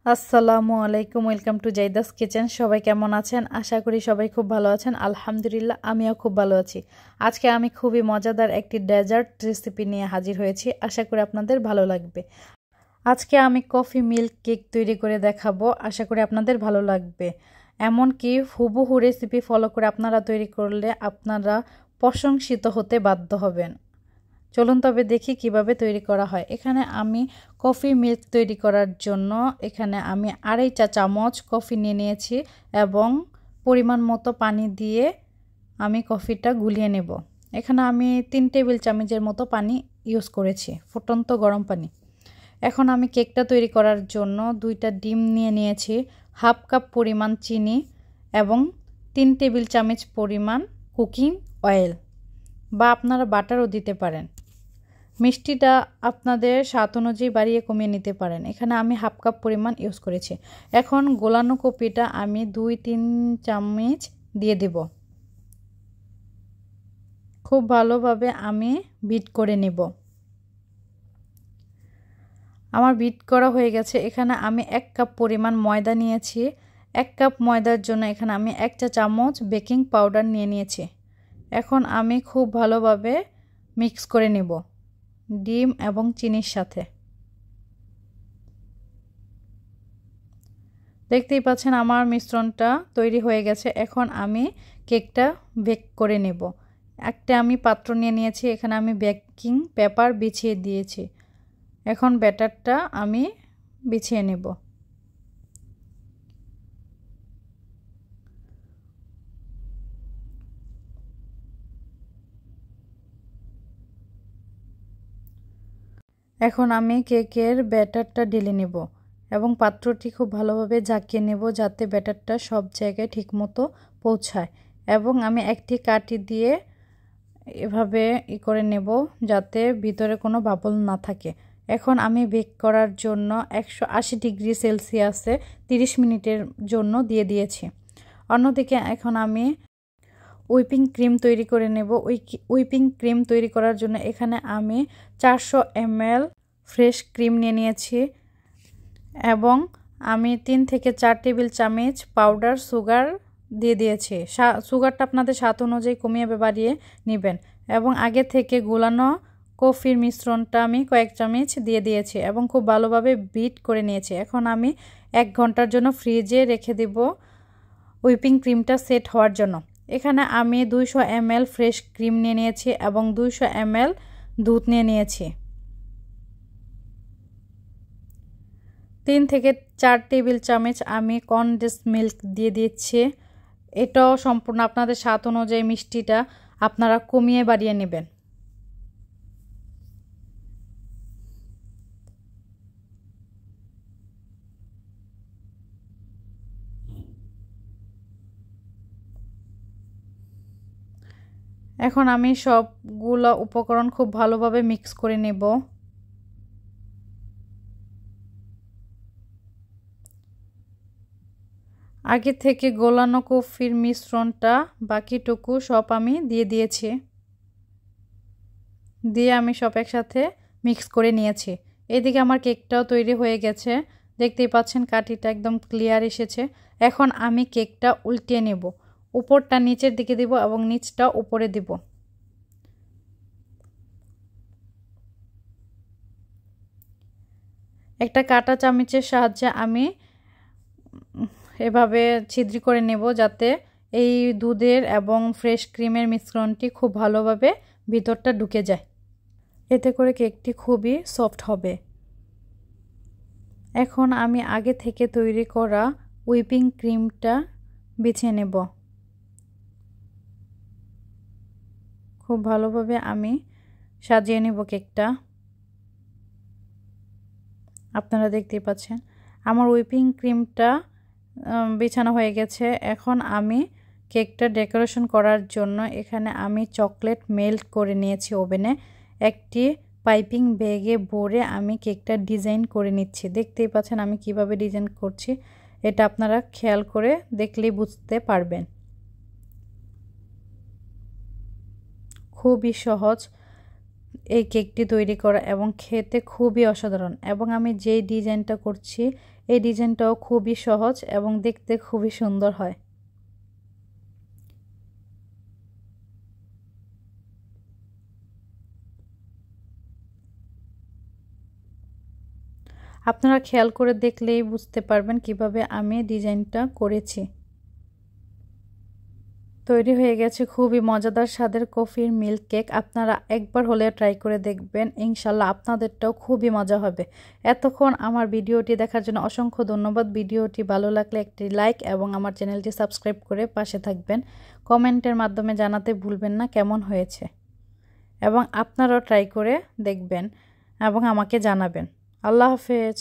আসসালামু আলাইকুম, welcome to জাইদাস kitchen. সবাই কেমন আছেন? আশা করি সবাই খুব ভালো আছেন। আলহামদুলিল্লাহ, আমিও খুব ভালো আছি। আজকে আমি খুবই মজাদার একটি ডেজার্ট রেসিপি নিয়ে হাজির হয়েছি। আশা করি আপনাদের ভালো লাগবে। আজকে আমি কফি মিল্ক কেক তৈরি করে দেখাবো। আশা করি আপনাদের ভালো লাগবে। এমনকি হুবহু রেসিপি ফলো করে আপনারা তৈরি করলে আপনারা প্রশংসিত হতে বাধ্য হবেন। চলুন তবে দেখি কিভাবে তৈরি করা হয়। এখানে আমি কফি মিল্ক তৈরি করার জন্য এখানে আমি 2.5 চা চামচ কফি নিয়ে নিয়েছি এবং পরিমাণ মতো পানি দিয়ে আমি কফিটা গুলিয়ে নেব। এখানে আমি 3 টেবিল চামচের মতো পানি ইউজ করেছি, ফুটন্ত গরম পানি। এখন আমি কেকটা তৈরি করার জন্য 2টা ডিম নিয়ে নিয়েছি, হাফ কাপ পরিমাণ চিনি এবং 3 টেবিল চামচ পরিমাণ কুকিং অয়েল বা আপনারা বাটারও দিতে পারেন। মিষ্টিটা আপনাদের স্বাদ অনুযায়ী বাড়িয়ে কমিয়ে নিতে পারেন। এখানে আমি হাফ কাপ পরিমাণ ইউজ করেছি। এখন গোলানো কফিটা আমি 2-3 চামচ দিয়ে দেব। খুব ভালোভাবে আমি বিট করে নেব। আমার বিট করা হয়ে গেছে। এখানে আমি 1 কাপ পরিমাণ ময়দা নিয়েছি। 1 কাপ ময়দার জন্য এখানে আমি 1 চা চামচ বেকিং পাউডার নিয়ে নিয়েছি। এখন আমি খুব ভালোভাবে মিক্স করে নেব ডিম এবং চিনির সাথে। দেখতেই পাচ্ছেন আমার মিশ্রণটা তৈরি হয়ে গেছে। এখন আমি কেকটা বেক করে নেব। একটা আমি পাত্র নিয়ে নিয়েছি, এখানে আমি বেকিং পেপার বিছিয়ে দিয়েছি। এখন ব্যাটারটা আমি বিছিয়ে নেব। এখন আমি কেকের ব্যাটারটা ঢেলে নেব এবং পাত্রটি খুব ভালোভাবে ঝাঁকিয়ে নেব যাতে ব্যাটারটা সব জায়গায় ঠিকমতো পৌঁছায়। এবং আমি একটি কাঠি দিয়ে এভাবে করে নেব যাতে ভিতরে কোনো বাবল না থাকে। এখন আমি বেক করার জন্য 180 ডিগ্রি সেলসিয়াসে 30 মিনিটের জন্য দিয়ে দিয়েছি। অন্যদিকে এখন আমি হুইপিং ক্রিম তৈরি করে নেব। হুইপিং ক্রিম তৈরি করার জন্য এখানে আমি 400 ml ফ্রেশ ক্রিম নিয়ে নিয়েছি এবং আমি 3 থেকে 4 টেবিল চামচ পাউডার সুগার দিয়ে দিয়েছি। সুগারটা আপনাদের স্বাদ অনুযায়ী কমিয়ে বাড়িয়ে নেবেন। এবং আগে থেকে গোলানো কফির মিশ্রণটা আমি কয়েক চামচ দিয়ে দিয়েছি এবং খুব ভালোভাবে বিট করে নিয়েছি। এখন আমি 1 ঘন্টার জন্য ফ্রিজে রেখে দেব হুইপিং ক্রিমটা সেট হওয়ার জন্য। এখানে আমি 200 ml ফ্রেশ ক্রিম নিয়ে নিয়েছি এবং 200 ml দুধ নিয়ে নিয়েছি। 3 থেকে 4 টেবিল চামচ আমি কনডেন্স মিল্ক দিয়ে দিচ্ছি। এটাও সম্পূর্ণ আপনাদের স্বাদ অনুযায়ী মিষ্টিটা আপনারা কমিয়ে বাড়িয়ে নেবেন। এখন আমি সবগুলো উপকরণ খুব ভালোভাবে মিক্স করে নেব। আগে থেকে গোলানো কফির মিশ্রণটা বাকিটুকু সব আমি দিয়ে দিয়েছি। দিয়ে আমি সব একসাথে মিক্স করে নিয়েছি। এদিকে আমার কেকটাও তৈরি হয়ে গেছে। দেখতেই পাচ্ছেন কাঠিটা একদম ক্লিয়ার এসেছে। এখন আমি কেকটা উল্টিয়ে নেব। উপরটা নিচের দিকে দিব এবং নিচটা উপরে দিব। একটা কাঁটা চামচের সাহায্যে আমি এভাবে ছিদ্র করে নেব যাতে এই দুধের এবং ফ্রেশ ক্রিমের মিশ্রণটি খুব ভালোভাবে ভিতরটা ঢুকে যায়। এতে করে কেকটি খুবই সফট হবে। এখন আমি আগে থেকে তৈরি করা হুইপিং ক্রিমটা বিছিয়ে নেব। খুব ভালোভাবে আমি সাজিয়ে নেব কেকটা। আপনারা দেখতেই পাচ্ছেন আমার হুইপিং ক্রিমটা বিছানো হয়ে গেছে। এখন আমি কেকটা ডেকোরেশন করার জন্য এখানে আমি চকলেট মেল্ট করে নিয়েছি ওভেনে। একটি পাইপিং ব্যাগে ভরে আমি কেকটা ডিজাইন করে নিচ্ছি। দেখতেই পাচ্ছেন আমি কিভাবে ডিজাইন করছি, এটা আপনারা খেয়াল করে দেখলেই বুঝতে পারবেন। খুবই সহজ এই কেকটি তৈরি করা এবং খেতে খুবই অসাধারণ। এবং আমি যেই ডিজাইনটা করছি এই ডিজাইনটাও খুবই সহজ এবং দেখতে খুবই সুন্দর হয়। আপনারা খেয়াল করে দেখলেই বুঝতে পারবেন কিভাবে আমি ডিজাইনটা করেছি। তৈরি হয়ে গেছে খুবই মজাদার স্বাদের কফির মিল্ক কেক। আপনারা একবার হলে ট্রাই করে দেখবেন, ইনশাল্লাহ আপনাদেরটাও খুবই মজা হবে। এতক্ষণ আমার ভিডিওটি দেখার জন্য অসংখ্য ধন্যবাদ। ভিডিওটি ভালো লাগলে একটি লাইক এবং আমার চ্যানেলটি সাবস্ক্রাইব করে পাশে থাকবেন। কমেন্টের মাধ্যমে জানাতে ভুলবেন না কেমন হয়েছে, এবং আপনারাও ট্রাই করে দেখবেন এবং আমাকে জানাবেন। আল্লাহ হাফেজ।